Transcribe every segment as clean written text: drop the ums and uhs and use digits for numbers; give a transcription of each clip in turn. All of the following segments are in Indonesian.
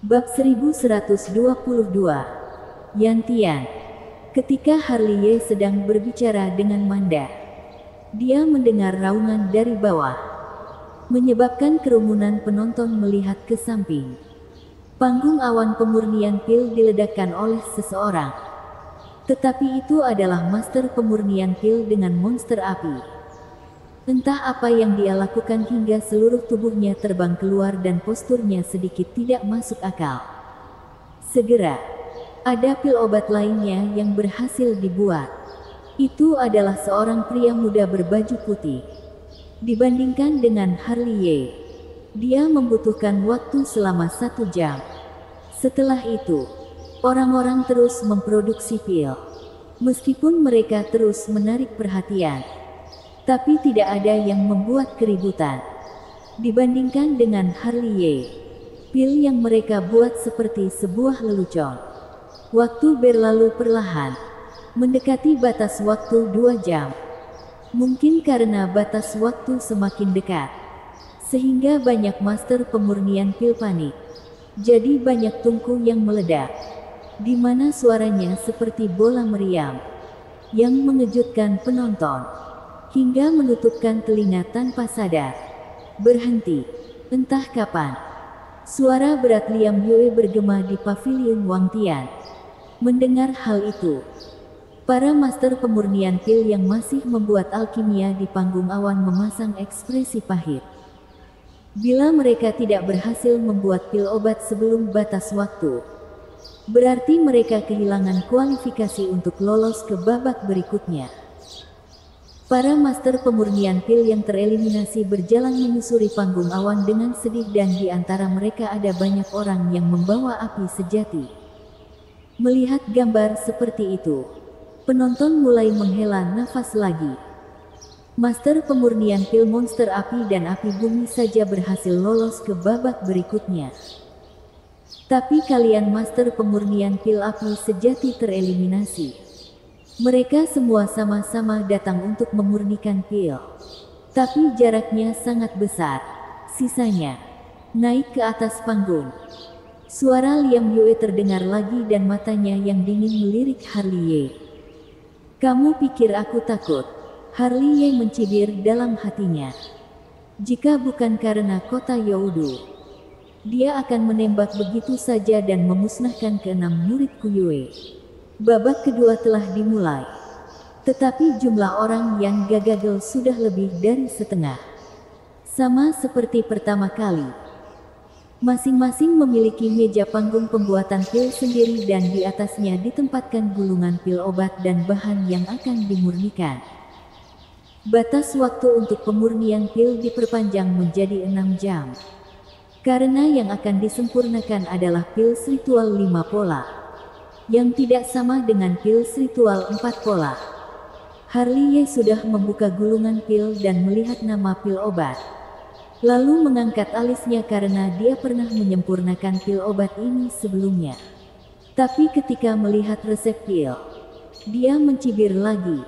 Bab 1122. Yantian. Ketika Harley Ye sedang berbicara dengan Manda, dia mendengar raungan dari bawah, menyebabkan kerumunan penonton melihat ke samping. Panggung awan pemurnian pil diledakkan oleh seseorang. Tetapi itu adalah master pemurnian pil dengan monster api. Entah apa yang dia lakukan hingga seluruh tubuhnya terbang keluar dan posturnya sedikit tidak masuk akal. Segera, ada pil obat lainnya yang berhasil dibuat. Itu adalah seorang pria muda berbaju putih. Dibandingkan dengan Harley Ye, dia membutuhkan waktu selama 1 jam. Setelah itu, orang-orang terus memproduksi pil. Meskipun mereka terus menarik perhatian, tapi tidak ada yang membuat keributan. Dibandingkan dengan Harley Ye, pil yang mereka buat seperti sebuah lelucon. Waktu berlalu perlahan, mendekati batas waktu 2 jam. Mungkin karena batas waktu semakin dekat, sehingga banyak master pemurnian pil panik. Jadi banyak tungku yang meledak, di mana suaranya seperti bola meriam, yang mengejutkan penonton, hingga menutupkan telinga tanpa sadar. Berhenti, entah kapan. Suara berat Liam Yue bergema di pavilion Wang Tian. Mendengar hal itu, para master pemurnian pil yang masih membuat alkimia di panggung awan memasang ekspresi pahit. Bila mereka tidak berhasil membuat pil obat sebelum batas waktu, berarti mereka kehilangan kualifikasi untuk lolos ke babak berikutnya. Para master pemurnian pil yang tereliminasi berjalan menyusuri panggung awan dengan sedih dan di antara mereka ada banyak orang yang membawa api sejati. Melihat gambar seperti itu, penonton mulai menghela nafas lagi. Master pemurnian pil monster api dan api bumi saja berhasil lolos ke babak berikutnya. Tapi kalian master pemurnian pil api sejati tereliminasi. Mereka semua sama-sama datang untuk memurnikan pil. Tapi jaraknya sangat besar. Sisanya naik ke atas panggung. Suara Liam Yue terdengar lagi dan matanya yang dingin melirik Harley Ye. Kamu pikir aku takut? Harley Ye mencibir dalam hatinya. Jika bukan karena kota Youdu, dia akan menembak begitu saja dan memusnahkan ke-6 murid Kuyue. Babak kedua telah dimulai, tetapi jumlah orang yang gagal sudah lebih dari setengah. Sama seperti pertama kali, masing-masing memiliki meja panggung pembuatan pil sendiri dan di atasnya ditempatkan gulungan pil obat dan bahan yang akan dimurnikan. Batas waktu untuk pemurnian pil diperpanjang menjadi 6 jam. Karena yang akan disempurnakan adalah pil ritual 5 pola. Yang tidak sama dengan pil ritual 4 pola. Harley Ye sudah membuka gulungan pil dan melihat nama pil obat. Lalu mengangkat alisnya karena dia pernah menyempurnakan pil obat ini sebelumnya. Tapi ketika melihat resep pil, dia mencibir lagi.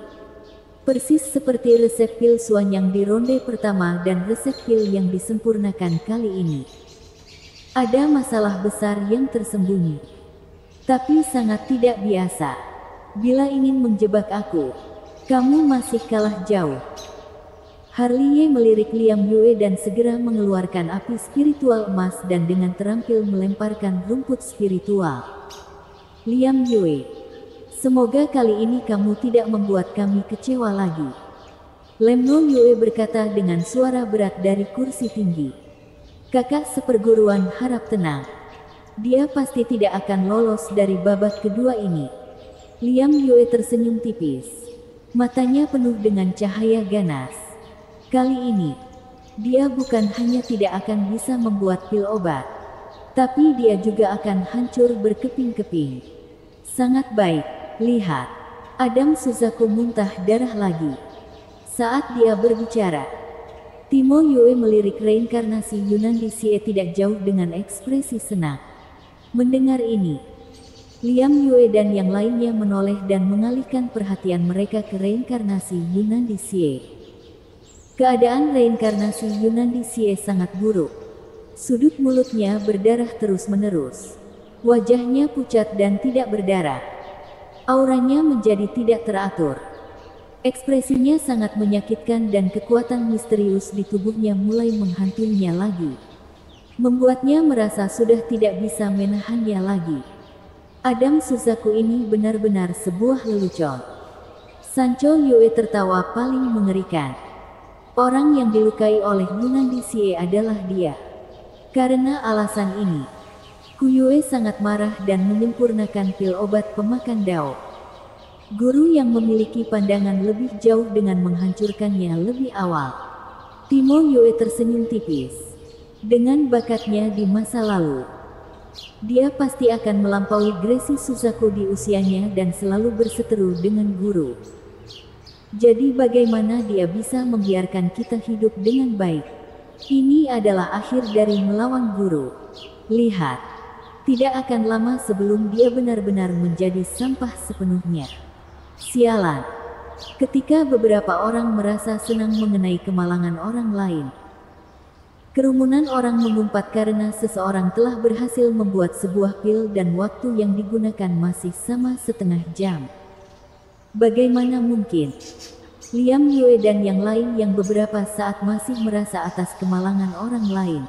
Persis seperti resep pil Suanyang di ronde pertama dan resep pil yang disempurnakan kali ini. Ada masalah besar yang tersembunyi. Tapi sangat tidak biasa. Bila ingin menjebak aku, kamu masih kalah jauh. Harley Ye melirik Liam Yue dan segera mengeluarkan api spiritual emas dan dengan terampil melemparkan rumput spiritual. Liam Yue, semoga kali ini kamu tidak membuat kami kecewa lagi. Lemno Yue berkata dengan suara berat dari kursi tinggi. Kakak seperguruan harap tenang. Dia pasti tidak akan lolos dari babak kedua ini. Liam Yue tersenyum tipis. Matanya penuh dengan cahaya ganas. Kali ini, dia bukan hanya tidak akan bisa membuat pil obat, tapi dia juga akan hancur berkeping-keping. Sangat baik, lihat. Adam Suzaku muntah darah lagi. Saat dia berbicara, Timo Yue melirik reinkarnasi Yunandi Sie tidak jauh dengan ekspresi senang. Mendengar ini, Liam Yue dan yang lainnya menoleh dan mengalihkan perhatian mereka ke reinkarnasi Yunandi Sie. Keadaan reinkarnasi Yunandi Sie sangat buruk. Sudut mulutnya berdarah terus-menerus. Wajahnya pucat dan tidak berdarah. Auranya menjadi tidak teratur. Ekspresinya sangat menyakitkan dan kekuatan misterius di tubuhnya mulai menghantuinya lagi. Membuatnya merasa sudah tidak bisa menahannya lagi. Adam Suzaku ini benar-benar sebuah lelucon. Sancho Yue tertawa paling mengerikan. Orang yang dilukai oleh Yunandi Sie adalah dia. Karena alasan ini, Kuyue sangat marah dan menyempurnakan pil obat pemakan Dao. Guru yang memiliki pandangan lebih jauh dengan menghancurkannya lebih awal. Timo Yue tersenyum tipis. Dengan bakatnya di masa lalu, dia pasti akan melampaui Gracie Suzaku di usianya dan selalu berseteru dengan guru. Jadi bagaimana dia bisa membiarkan kita hidup dengan baik? Ini adalah akhir dari melawan guru. Lihat, tidak akan lama sebelum dia benar-benar menjadi sampah sepenuhnya. Sialan. Ketika beberapa orang merasa senang mengenai kemalangan orang lain, kerumunan orang mengumpat karena seseorang telah berhasil membuat sebuah pil dan waktu yang digunakan masih sama setengah jam. Bagaimana mungkin? Liam Yue dan yang lain yang beberapa saat masih merasa atas kemalangan orang lain,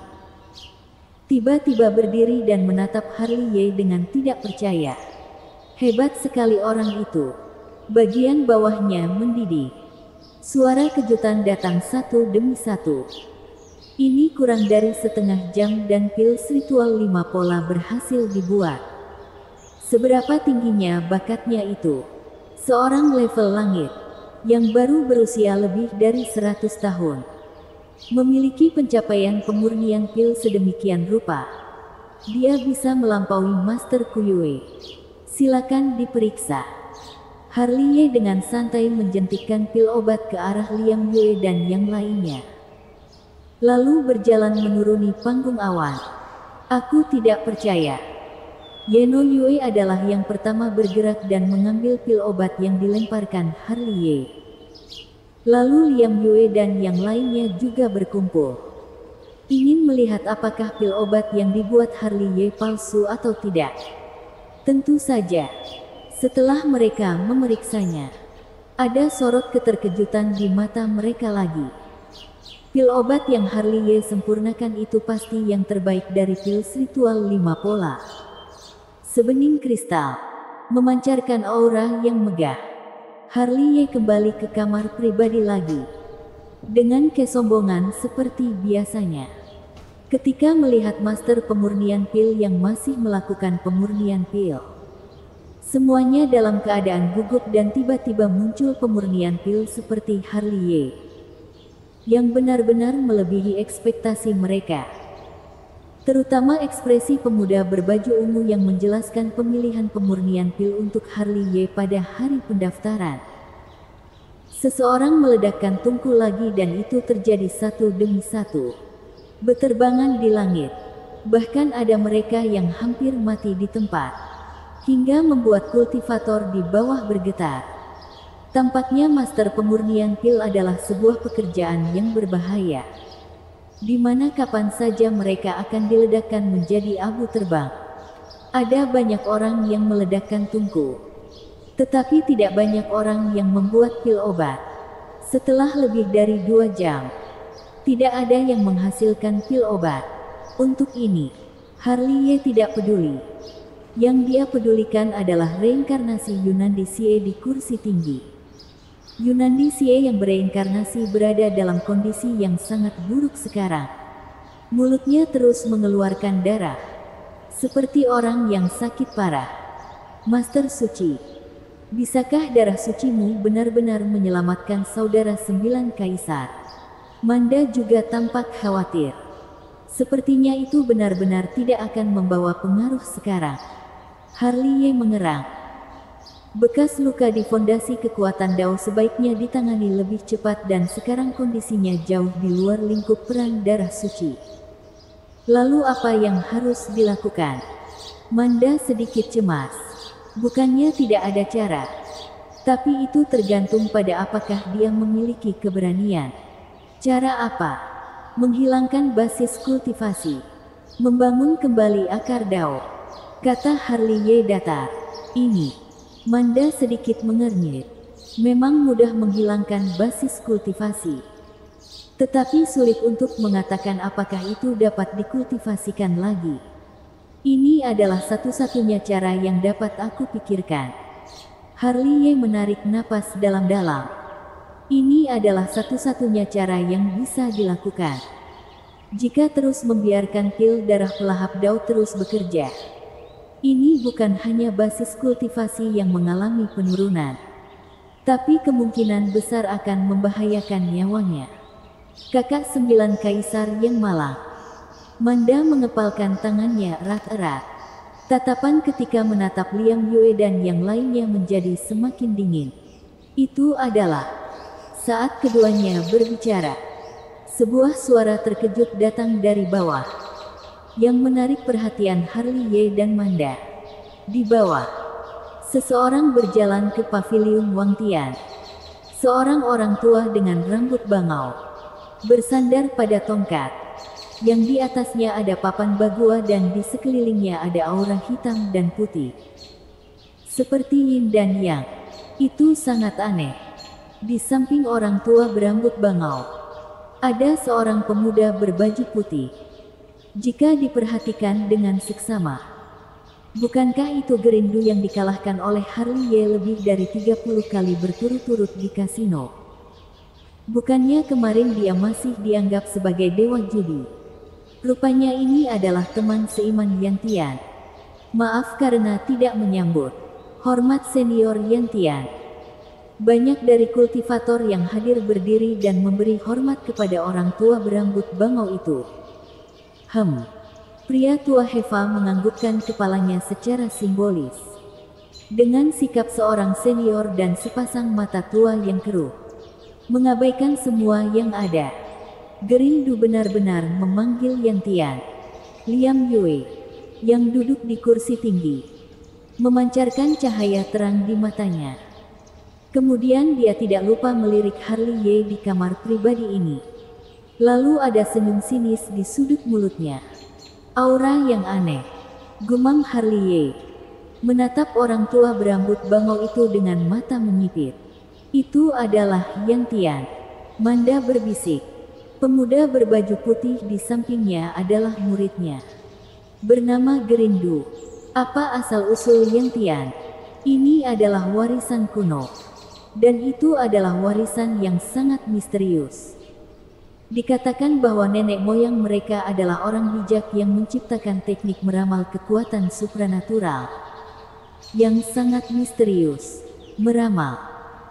tiba-tiba berdiri dan menatap Harley Ye dengan tidak percaya. Hebat sekali orang itu. Bagian bawahnya mendidih. Suara kejutan datang satu demi satu. Ini kurang dari setengah jam dan pil ritual 5 pola berhasil dibuat. Seberapa tingginya bakatnya itu? Seorang level langit, yang baru berusia lebih dari 100 tahun, memiliki pencapaian pemurnian pil sedemikian rupa. Dia bisa melampaui Master Kuyue. Silakan diperiksa. Harley Ye dengan santai menjentikkan pil obat ke arah Liam Yue dan yang lainnya. Lalu berjalan menuruni panggung awan. Aku tidak percaya. Yeno Yue adalah yang pertama bergerak dan mengambil pil obat yang dilemparkan Harley Ye. Lalu Liam Yue dan yang lainnya juga berkumpul. Ingin melihat apakah pil obat yang dibuat Harley Ye palsu atau tidak. Tentu saja. Setelah mereka memeriksanya, ada sorot keterkejutan di mata mereka lagi. Pil obat yang Harley Ye sempurnakan itu pasti yang terbaik dari pil ritual 5 pola. Sebening kristal, memancarkan aura yang megah. Harley Ye kembali ke kamar pribadi lagi. Dengan kesombongan seperti biasanya. Ketika melihat master pemurnian pil yang masih melakukan pemurnian pil, semuanya dalam keadaan gugup dan tiba-tiba muncul pemurnian pil seperti Harley Ye, yang benar-benar melebihi ekspektasi mereka. Terutama ekspresi pemuda berbaju ungu yang menjelaskan pemilihan pemurnian pil untuk Harley Ye pada hari pendaftaran. Seseorang meledakkan tungku lagi dan itu terjadi satu demi satu. Beterbangan di langit. Bahkan ada mereka yang hampir mati di tempat. Hingga membuat kultivator di bawah bergetar. Tampaknya master pemurnian pil adalah sebuah pekerjaan yang berbahaya. Di mana kapan saja mereka akan diledakkan menjadi abu terbang. Ada banyak orang yang meledakkan tungku. Tetapi tidak banyak orang yang membuat pil obat. Setelah lebih dari 2 jam, tidak ada yang menghasilkan pil obat. Untuk ini, Harley Ye tidak peduli. Yang dia pedulikan adalah reinkarnasi Yunandi Sie di kursi tinggi. Yunandi Sie yang bereinkarnasi berada dalam kondisi yang sangat buruk sekarang. Mulutnya terus mengeluarkan darah. Seperti orang yang sakit parah. Master Suci, bisakah darah sucimu benar-benar menyelamatkan saudara 9 kaisar? Manda juga tampak khawatir. Sepertinya itu benar-benar tidak akan membawa pengaruh sekarang. Harley Ye mengerang. Bekas luka di fondasi kekuatan Dao sebaiknya ditangani lebih cepat dan sekarang kondisinya jauh di luar lingkup perang darah suci. Lalu apa yang harus dilakukan? Manda sedikit cemas. Bukannya tidak ada cara. Tapi itu tergantung pada apakah dia memiliki keberanian. Cara apa? Menghilangkan basis kultivasi. Membangun kembali akar Dao, kata Harley Ye datar. Ini, Manda sedikit mengernyit. Memang mudah menghilangkan basis kultivasi. Tetapi sulit untuk mengatakan apakah itu dapat dikultivasikan lagi. Ini adalah satu-satunya cara yang dapat aku pikirkan. Harley Ye menarik napas dalam-dalam. Ini adalah satu-satunya cara yang bisa dilakukan. Jika terus membiarkan pil darah pelahap Dao terus bekerja. Ini bukan hanya basis kultivasi yang mengalami penurunan. Tapi kemungkinan besar akan membahayakan nyawanya. Kakak 9 Kaisar yang malang. Manda mengepalkan tangannya erat-erat. Tatapan ketika menatap Liam Yue dan yang lainnya menjadi semakin dingin. Itu adalah saat keduanya berbicara. Sebuah suara terkejut datang dari bawah, yang menarik perhatian Harley Ye dan Manda. Di bawah, seseorang berjalan ke paviliun Wang Tian. Seorang orang tua dengan rambut bangau, bersandar pada tongkat, yang di atasnya ada papan bagua dan di sekelilingnya ada aura hitam dan putih. Seperti yin dan yang. Itu sangat aneh. Di samping orang tua berambut bangau, ada seorang pemuda berbaju putih. Jika diperhatikan dengan seksama, bukankah itu Gerindu yang dikalahkan oleh Harley Ye lebih dari 30 kali berturut-turut di kasino? Bukannya kemarin dia masih dianggap sebagai dewa judi? Rupanya ini adalah teman seiman Yan Tian. Maaf karena tidak menyambut. Hormat senior Yan Tian. Banyak dari kultivator yang hadir berdiri dan memberi hormat kepada orang tua berambut bangau itu. Pria tua Heva menganggukkan kepalanya secara simbolis. Dengan sikap seorang senior dan sepasang mata tua yang keruh. Mengabaikan semua yang ada. Gerindu benar-benar memanggil Yan Tian. Liam Yue, yang duduk di kursi tinggi, memancarkan cahaya terang di matanya. Kemudian dia tidak lupa melirik Harley Ye di kamar pribadi ini. Lalu ada senyum sinis di sudut mulutnya. Aura yang aneh, gumam Harley Ye, menatap orang tua berambut bangau itu dengan mata menyipit. Itu adalah Yan Tian. Manda berbisik. Pemuda berbaju putih di sampingnya adalah muridnya. Bernama Gerindu. Apa asal-usul Yan Tian? Ini adalah warisan kuno. Dan itu adalah warisan yang sangat misterius. Dikatakan bahwa nenek moyang mereka adalah orang bijak yang menciptakan teknik meramal kekuatan supranatural. Yang sangat misterius. Meramal.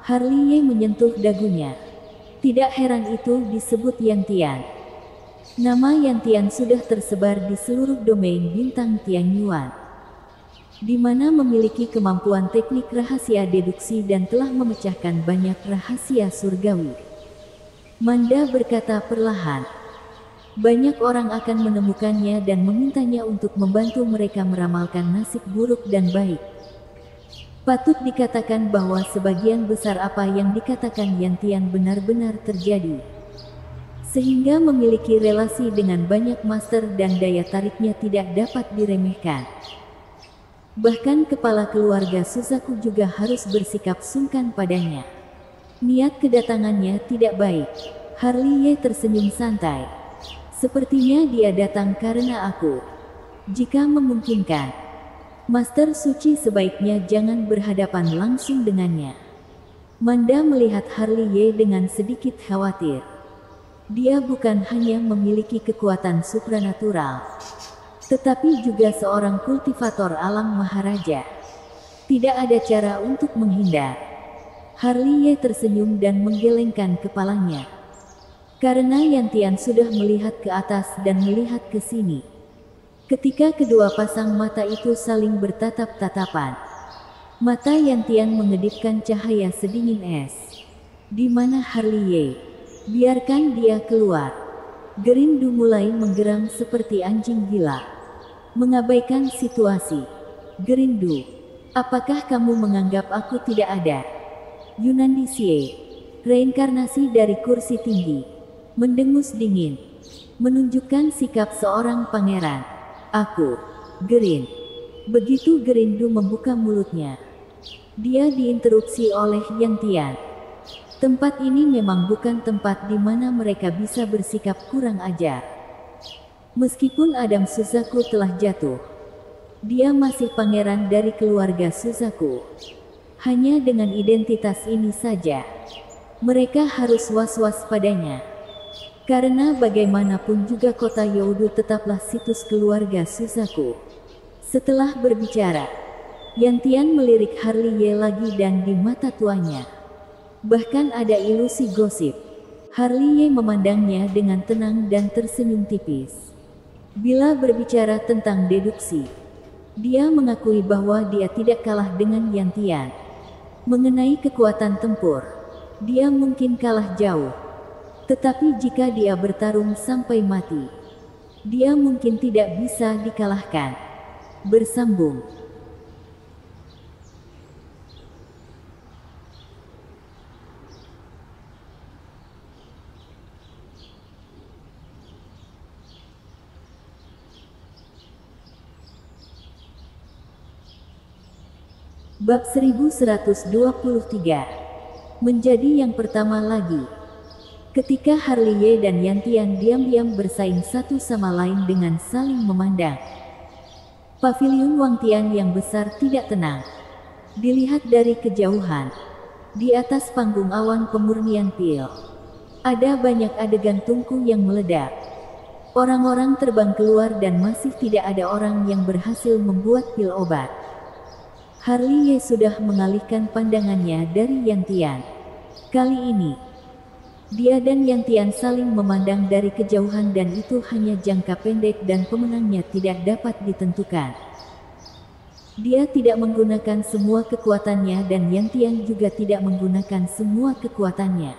Harley Ye menyentuh dagunya. Tidak heran itu disebut Yan Tian. Nama Yan Tian sudah tersebar di seluruh domain bintang Tianyuan, di mana memiliki kemampuan teknik rahasia deduksi dan telah memecahkan banyak rahasia surgawi. Manda berkata perlahan. Banyak orang akan menemukannya dan memintanya untuk membantu mereka meramalkan nasib buruk dan baik. Patut dikatakan bahwa sebagian besar apa yang dikatakan Yan Tian benar-benar terjadi. Sehingga memiliki relasi dengan banyak master dan daya tariknya tidak dapat diremehkan. Bahkan kepala keluarga Suzaku juga harus bersikap sungkan padanya. Niat kedatangannya tidak baik. Harley Ye tersenyum santai. Sepertinya dia datang karena aku. Jika memungkinkan, Master Suci sebaiknya jangan berhadapan langsung dengannya. Manda melihat Harley Ye dengan sedikit khawatir. Dia bukan hanya memiliki kekuatan supranatural, tetapi juga seorang kultivator alam maharaja. Tidak ada cara untuk menghindar. Harley Ye tersenyum dan menggelengkan kepalanya. Karena Yan Tian sudah melihat ke atas dan melihat ke sini. Ketika kedua pasang mata itu saling bertatap-tatapan, mata Yan Tian mengedipkan cahaya sedingin es. Di mana Harley Ye? Biarkan dia keluar. Gerindu mulai menggeram seperti anjing gila. Mengabaikan situasi. Gerindu, apakah kamu menganggap aku tidak ada? Yunandi Xie, reinkarnasi dari kursi tinggi, mendengus dingin, menunjukkan sikap seorang pangeran. Aku, Gerin. Begitu Gerindu membuka mulutnya, dia diinterupsi oleh Yang Tian. Tempat ini memang bukan tempat di mana mereka bisa bersikap kurang ajar. Meskipun Adam Suzaku telah jatuh, dia masih pangeran dari keluarga Suzaku. Hanya dengan identitas ini saja, mereka harus was-was padanya. Karena bagaimanapun juga kota Youdu tetaplah situs keluarga Suzaku. Setelah berbicara, Yang Tian melirik Harley Ye lagi dan di mata tuanya bahkan ada ilusi gosip. Harley Ye memandangnya dengan tenang dan tersenyum tipis. Bila berbicara tentang deduksi, dia mengakui bahwa dia tidak kalah dengan Yang Tian. Mengenai kekuatan tempur, dia mungkin kalah jauh. Tetapi jika dia bertarung sampai mati, dia mungkin tidak bisa dikalahkan. Bersambung. Bab 1123. Menjadi yang pertama lagi. Ketika Harley Ye dan Yan Tian diam-diam bersaing satu sama lain dengan saling memandang, paviliun Wang Tian yang besar tidak tenang. Dilihat dari kejauhan, di atas panggung awan pemurnian pil, ada banyak adegan tungku yang meledak. Orang-orang terbang keluar dan masih tidak ada orang yang berhasil membuat pil obat. Harley Ye sudah mengalihkan pandangannya dari Yan Tian. Kali ini, dia dan Yan Tian saling memandang dari kejauhan dan itu hanya jangka pendek dan pemenangnya tidak dapat ditentukan. Dia tidak menggunakan semua kekuatannya dan Yan Tian juga tidak menggunakan semua kekuatannya.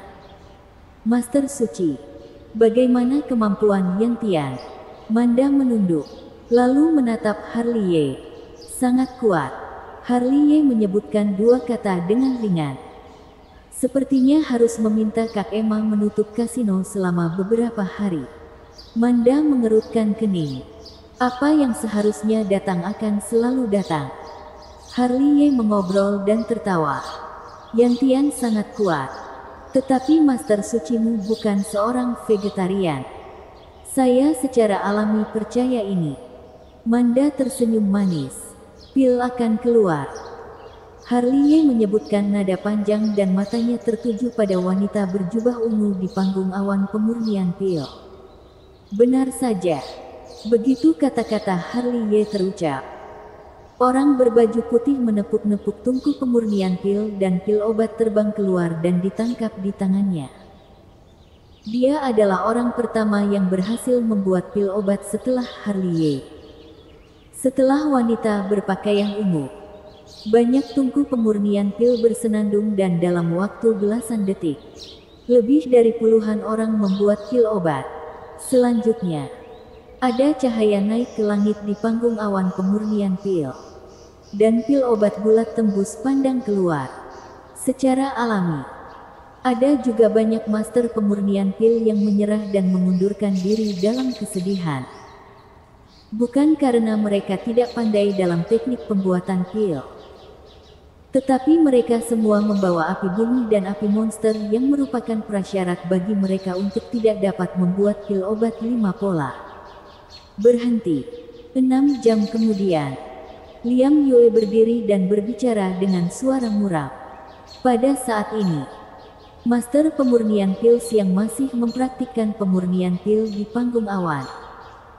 Master Suci, bagaimana kemampuan Yan Tian? Manda menunduk, lalu menatap Harley Ye. Sangat kuat. Harley Ye menyebutkan dua kata dengan ringan. Sepertinya harus meminta Kak Emma menutup kasino selama beberapa hari. Manda mengerutkan kening. Apa yang seharusnya datang akan selalu datang. Harley Ye mengobrol dan tertawa. Yan Tian sangat kuat. Tetapi Master Sucimu bukan seorang vegetarian. Saya secara alami percaya ini. Manda tersenyum manis. Pil akan keluar. Harley Ye menyebutkan nada panjang dan matanya tertuju pada wanita berjubah ungu di panggung awan pemurnian pil. Benar saja. Begitu kata-kata Harley Ye terucap, orang berbaju putih menepuk-nepuk tungku pemurnian pil dan pil obat terbang keluar dan ditangkap di tangannya. Dia adalah orang pertama yang berhasil membuat pil obat setelah Harley Ye. Setelah wanita berpakaian ungu, banyak tungku pemurnian pil bersenandung dan dalam waktu belasan detik, lebih dari puluhan orang membuat pil obat. Selanjutnya, ada cahaya naik ke langit di panggung awan pemurnian pil. Dan pil obat bulat tembus pandang keluar. Secara alami, ada juga banyak master pemurnian pil yang menyerah dan mengundurkan diri dalam kesedihan. Bukan karena mereka tidak pandai dalam teknik pembuatan pil, tetapi mereka semua membawa api bumi dan api monster yang merupakan prasyarat bagi mereka untuk tidak dapat membuat pil obat 5 pola. Berhenti. 6 jam kemudian, Liam Yue berdiri dan berbicara dengan suara muram. Pada saat ini, Master pemurnian pil yang masih mempraktikkan pemurnian pil di panggung awan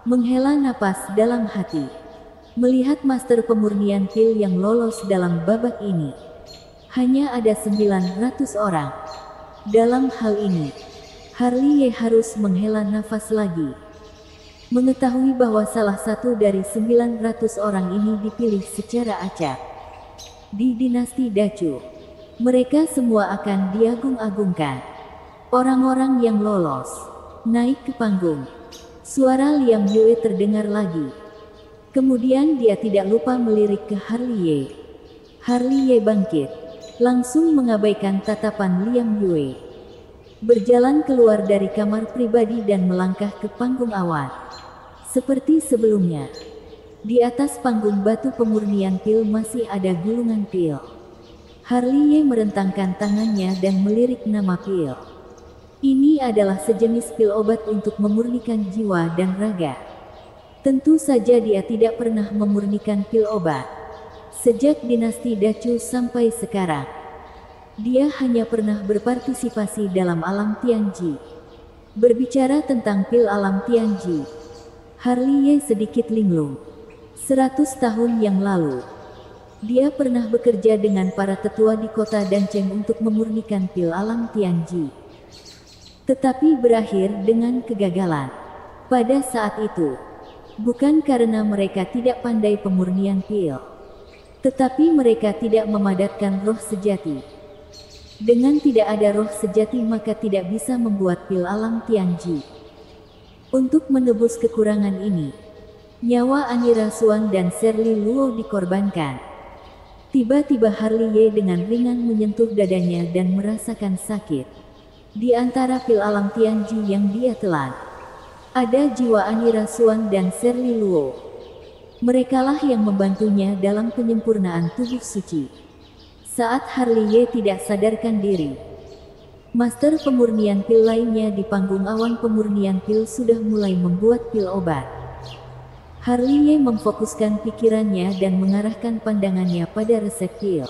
menghela napas dalam hati. Melihat master pemurnian pil yang lolos dalam babak ini, hanya ada 900 orang. Dalam hal ini, Harley Ye harus menghela nafas lagi. Mengetahui bahwa salah satu dari 900 orang ini dipilih secara acak. Di dinasti Dacu, mereka semua akan diagung-agungkan. Orang-orang yang lolos naik ke panggung. Suara Liam Yue terdengar lagi. Kemudian dia tidak lupa melirik ke Harley Ye. Harley Ye bangkit, langsung mengabaikan tatapan Liam Yue. Berjalan keluar dari kamar pribadi dan melangkah ke panggung awan. Seperti sebelumnya, Di atas panggung batu pemurnian pil masih ada gulungan pil. Harley merentangkan tangannya dan melirik nama pil. Ini adalah sejenis pil obat untuk memurnikan jiwa dan raga. Tentu saja dia tidak pernah memurnikan pil obat. Sejak dinasti Dacu sampai sekarang, dia hanya pernah berpartisipasi dalam alam Tianji. Berbicara tentang pil alam Tianji, Harley sedikit linglung. 100 tahun yang lalu, dia pernah bekerja dengan para tetua di kota Dancheng untuk memurnikan pil alam Tianji. Tetapi berakhir dengan kegagalan. Pada saat itu, bukan karena mereka tidak pandai pemurnian pil, tetapi mereka tidak memadatkan roh sejati. Dengan tidak ada roh sejati maka tidak bisa membuat pil alam Tianji. Untuk menebus kekurangan ini, nyawa Anira Suan dan Shirley Luo dikorbankan. Tiba-tiba Harley dengan ringan menyentuh dadanya dan merasakan sakit. Di antara pil alam Tianji yang dia telan, ada jiwa Anira Suan dan Shirley Luo. Merekalah yang membantunya dalam penyempurnaan tubuh suci. Saat Harley tidak sadarkan diri, master pemurnian pil lainnya di panggung awan pemurnian pil sudah mulai membuat pil obat. Harley memfokuskan pikirannya dan mengarahkan pandangannya pada resep pil,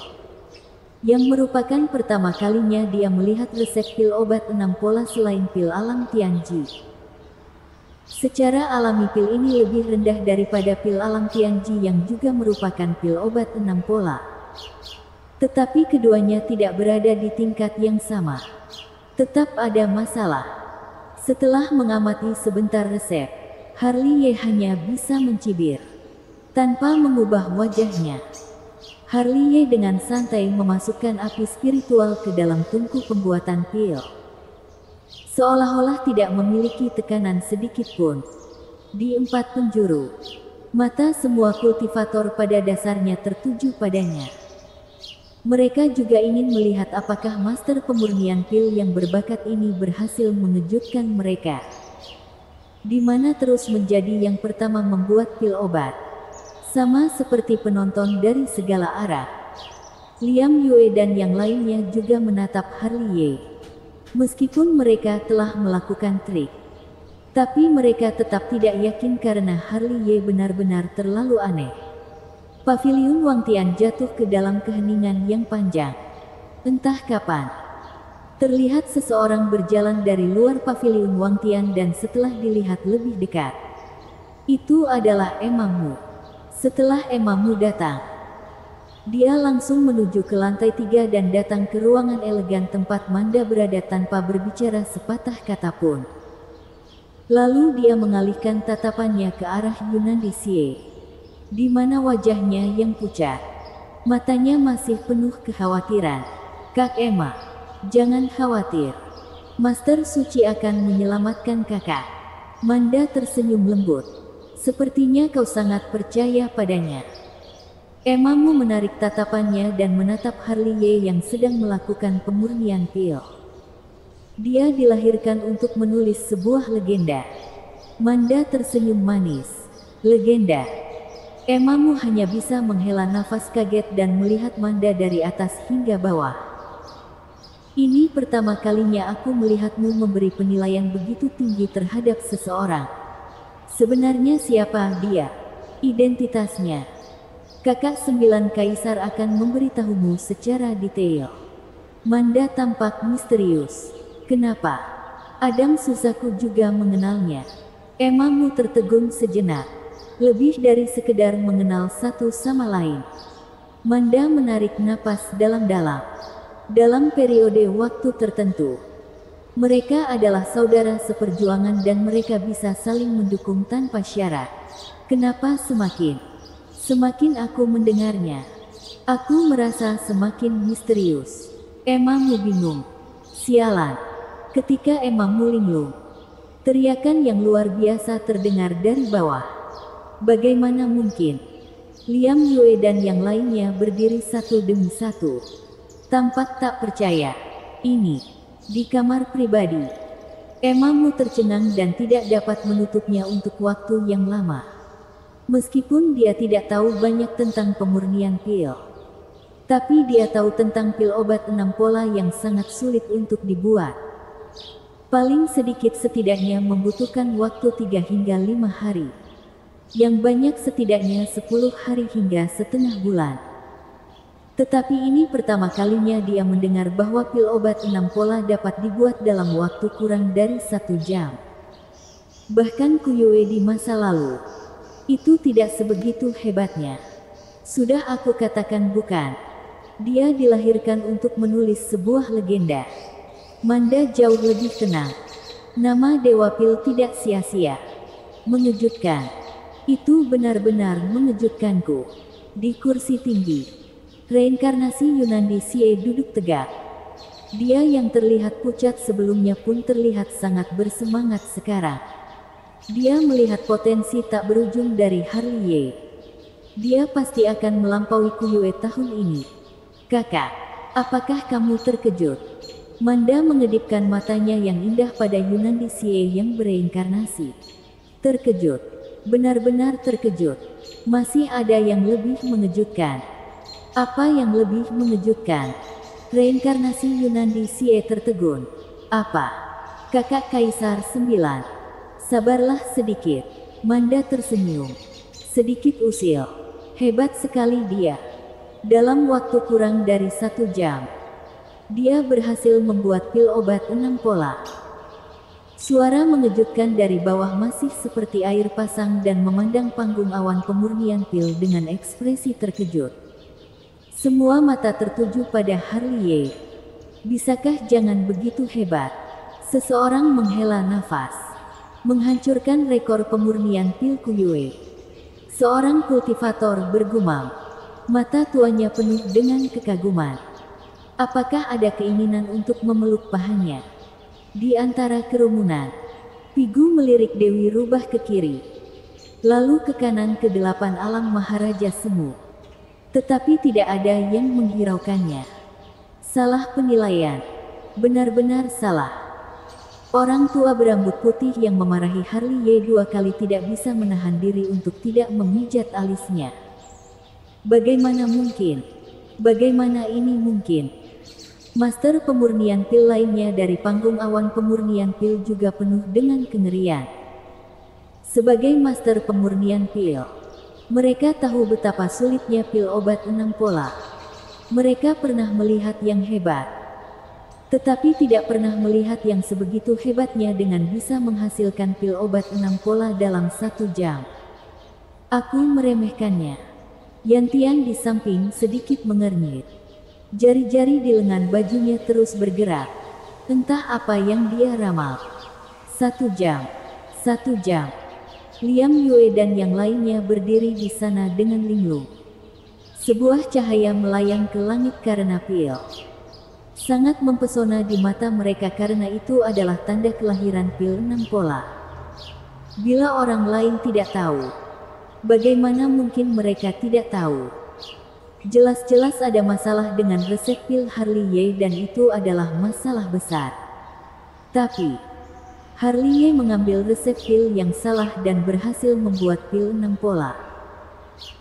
yang merupakan pertama kalinya dia melihat resep pil obat 6 pola selain pil alam Tianji. Secara alami pil ini lebih rendah daripada pil alam Tianji yang juga merupakan pil obat 6 pola. Tetapi keduanya tidak berada di tingkat yang sama. Tetap ada masalah. Setelah mengamati sebentar resep, Harley hanya bisa mencibir tanpa mengubah wajahnya. Harley dengan santai memasukkan api spiritual ke dalam tungku pembuatan pil, seolah-olah tidak memiliki tekanan sedikit pun. Di 4 penjuru, mata semua kultivator pada dasarnya tertuju padanya. Mereka juga ingin melihat apakah master pemurnian pil yang berbakat ini berhasil mengejutkan mereka, di mana terus menjadi yang pertama membuat pil obat. Sama seperti penonton dari segala arah, Liam Yue dan yang lainnya juga menatap Harley. Meskipun mereka telah melakukan trik, tapi mereka tetap tidak yakin karena Harley benar-benar terlalu aneh. Paviliun Wangtian jatuh ke dalam keheningan yang panjang. Entah kapan, terlihat seseorang berjalan dari luar paviliun Wangtian dan setelah dilihat lebih dekat, itu adalah Emmamu. Setelah Emmamu datang, dia langsung menuju ke lantai 3 dan datang ke ruangan elegan tempat Manda berada tanpa berbicara sepatah kata pun. Lalu dia mengalihkan tatapannya ke arah Yunandi Xie, di mana wajahnya yang pucat, matanya masih penuh kekhawatiran. Kak Emma, jangan khawatir. Master Suci akan menyelamatkan kakak. Manda tersenyum lembut. Sepertinya kau sangat percaya padanya. Emmamu menarik tatapannya dan menatap Harley yang sedang melakukan pemurnian pil. Dia dilahirkan untuk menulis sebuah legenda. Manda tersenyum manis. Legenda. Emmamu hanya bisa menghela nafas kaget dan melihat Manda dari atas hingga bawah. Ini pertama kalinya aku melihatmu memberi penilaian begitu tinggi terhadap seseorang. Sebenarnya siapa dia? Identitasnya? Kakak 9 Kaisar akan memberitahumu secara detail. Manda tampak misterius. Kenapa? Adam Suzaku juga mengenalnya. Emmamu tertegun sejenak. Lebih dari sekedar mengenal satu sama lain. Manda menarik napas dalam-dalam. Dalam periode waktu tertentu, mereka adalah saudara seperjuangan dan mereka bisa saling mendukung tanpa syarat. Kenapa semakin aku mendengarnya, aku merasa semakin misterius. Emmamu bingung. Sialan. Ketika Emmamu linglung, teriakan yang luar biasa terdengar dari bawah. Bagaimana mungkin? Liam Yue dan yang lainnya berdiri satu demi satu, tampak tak percaya. Ini di kamar pribadi. Emmamu tercengang dan tidak dapat menutupnya untuk waktu yang lama. Meskipun dia tidak tahu banyak tentang pemurnian pil, tapi dia tahu tentang pil obat 6 pola yang sangat sulit untuk dibuat. Paling sedikit setidaknya membutuhkan waktu 3 hingga 5 hari. Yang banyak setidaknya 10 hari hingga setengah bulan. Tetapi ini pertama kalinya dia mendengar bahwa pil obat 6 pola dapat dibuat dalam waktu kurang dari 1 jam. Bahkan Kuyue di masa lalu, itu tidak sebegitu hebatnya. Sudah aku katakan bukan. Dia dilahirkan untuk menulis sebuah legenda. Manda jauh lebih tenang. Nama Dewa Pil tidak sia-sia. Mengejutkan. Itu benar-benar mengejutkanku. Di kursi tinggi, reinkarnasi Yunandi Xie duduk tegak. Dia yang terlihat pucat sebelumnya pun terlihat sangat bersemangat sekarang. Dia melihat potensi tak berujung dari Harley. Dia pasti akan melampaui Kuyue tahun ini. Kakak, apakah kamu terkejut? Manda mengedipkan matanya yang indah pada Yunandi Xie yang bereinkarnasi. Terkejut. Benar-benar terkejut. Masih ada yang lebih mengejutkan. Apa yang lebih mengejutkan? Reinkarnasi Yunandi Xie tertegun. Apa? Kakak Kaisar 9. Sabarlah sedikit. Manda tersenyum. Sedikit usil. Hebat sekali dia. Dalam waktu kurang dari 1 jam, dia berhasil membuat pil obat 6 pola. Suara mengejutkan dari bawah masih seperti air pasang dan memandang panggung awan pemurnian pil dengan ekspresi terkejut. Semua mata tertuju pada Harley. Bisakah jangan begitu hebat? Seseorang menghela nafas. Menghancurkan rekor pemurnian pil Kuyue. Seorang kultivator bergumam. Mata tuanya penuh dengan kekaguman. Apakah ada keinginan untuk memeluk pahanya? Di antara kerumunan, Pigu melirik Dewi rubah ke kiri, lalu ke kanan ke 8 alam Maharaja Semu. Tetapi tidak ada yang menghiraukannya. Salah penilaian. Benar-benar salah. Orang tua berambut putih yang memarahi Harley 2 kali tidak bisa menahan diri untuk tidak memijat alisnya. Bagaimana mungkin? Bagaimana ini mungkin? Master pemurnian pil lainnya dari panggung awan pemurnian pil juga penuh dengan kengerian. Sebagai master pemurnian pil, mereka tahu betapa sulitnya pil obat 6 pola. Mereka pernah melihat yang hebat, tetapi tidak pernah melihat yang sebegitu hebatnya dengan bisa menghasilkan pil obat 6 pola dalam 1 jam. Aku meremehkannya. Yantian di samping sedikit mengernyit. Jari-jari di lengan bajunya terus bergerak. Entah apa yang dia ramal. 1 jam. 1 jam. Liam Yue dan yang lainnya berdiri di sana dengan linglung. Sebuah cahaya melayang ke langit karena pil. Sangat mempesona di mata mereka karena itu adalah tanda kelahiran pil 6 pola. Bila orang lain tidak tahu, bagaimana mungkin mereka tidak tahu? Jelas-jelas ada masalah dengan resep pil Harley dan itu adalah masalah besar. Tapi Harley mengambil resep pil yang salah dan berhasil membuat pil 6 pola.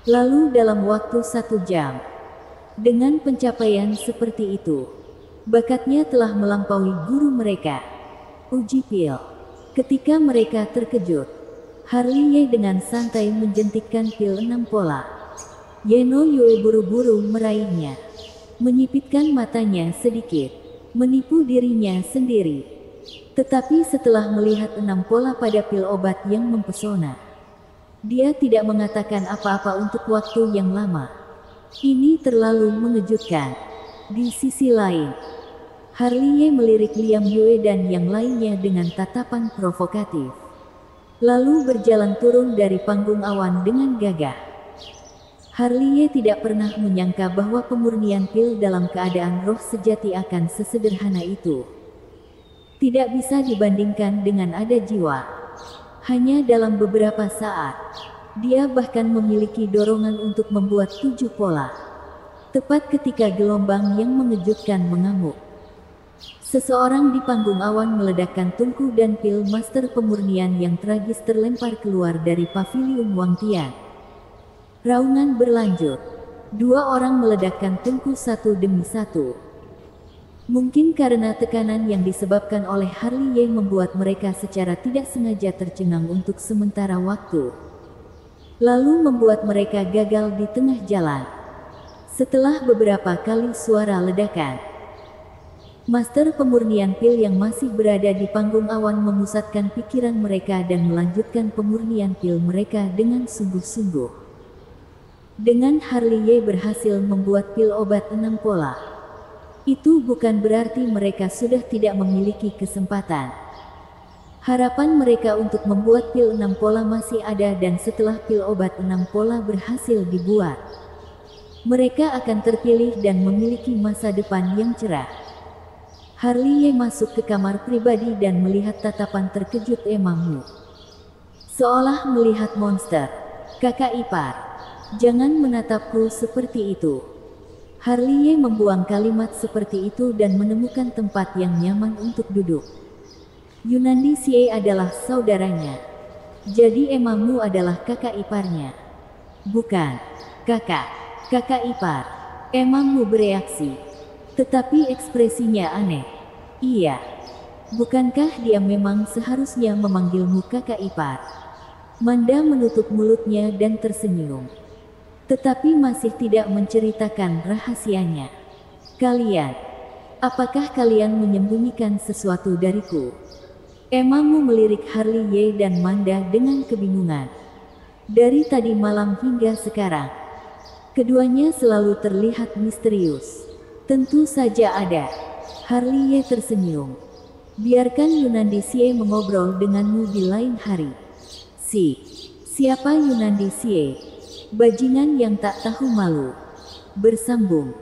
Lalu dalam waktu 1 jam, dengan pencapaian seperti itu, bakatnya telah melampaui guru mereka. Uji pil. Ketika mereka terkejut, Harley dengan santai menjentikkan pil 6 pola. Yeno Yue buru-buru meraihnya, menyipitkan matanya sedikit, menipu dirinya sendiri. Tetapi setelah melihat 6 pola pada pil obat yang mempesona, dia tidak mengatakan apa-apa untuk waktu yang lama. Ini terlalu mengejutkan. Di sisi lain, Harley melirik Liam Yue dan yang lainnya dengan tatapan provokatif. Lalu berjalan turun dari panggung awan dengan gagah. Harley tidak pernah menyangka bahwa pemurnian pil dalam keadaan roh sejati akan sesederhana itu. Tidak bisa dibandingkan dengan ada jiwa. Hanya dalam beberapa saat, dia bahkan memiliki dorongan untuk membuat 7 pola. Tepat ketika gelombang yang mengejutkan mengamuk, seseorang di panggung awan meledakkan tungku dan pil master pemurnian yang tragis terlempar keluar dari paviliun Wang Tian. Raungan berlanjut. Dua orang meledakkan tungku satu demi satu. Mungkin karena tekanan yang disebabkan oleh Harley Ye membuat mereka secara tidak sengaja tercengang untuk sementara waktu. Lalu membuat mereka gagal di tengah jalan. Setelah beberapa kali suara ledakan, Master pemurnian pil yang masih berada di panggung awan memusatkan pikiran mereka dan melanjutkan pemurnian pil mereka dengan sungguh-sungguh. Dengan Harley Ye berhasil membuat pil obat 6 pola, itu bukan berarti mereka sudah tidak memiliki kesempatan. Harapan mereka untuk membuat pil 6 pola masih ada, dan setelah pil obat 6 pola berhasil dibuat, mereka akan terpilih dan memiliki masa depan yang cerah. Harley Ye masuk ke kamar pribadi dan melihat tatapan terkejut Emma Mu. Seolah melihat monster. Kakak ipar, jangan menatapku seperti itu. Harley Ye membuang kalimat seperti itu dan menemukan tempat yang nyaman untuk duduk. Yunandi Xie adalah saudaranya. Jadi Emma Mu adalah kakak iparnya. Bukan, kakak ipar. Emma Mu bereaksi. Tetapi ekspresinya aneh. Iya. Bukankah dia memang seharusnya memanggilmu kakak ipar? Manda menutup mulutnya dan tersenyum. Tetapi masih tidak menceritakan rahasianya. Apakah kalian menyembunyikan sesuatu dariku? Emma Mu melirik Harley Ye dan Manda dengan kebingungan. Dari tadi malam hingga sekarang, keduanya selalu terlihat misterius. Tentu saja ada. Harley Ye tersenyum. Biarkan Yunandi Xie mengobrol denganmu di lain hari. Siapa Yunandi Xie? Bajingan yang tak tahu malu. Bersambung.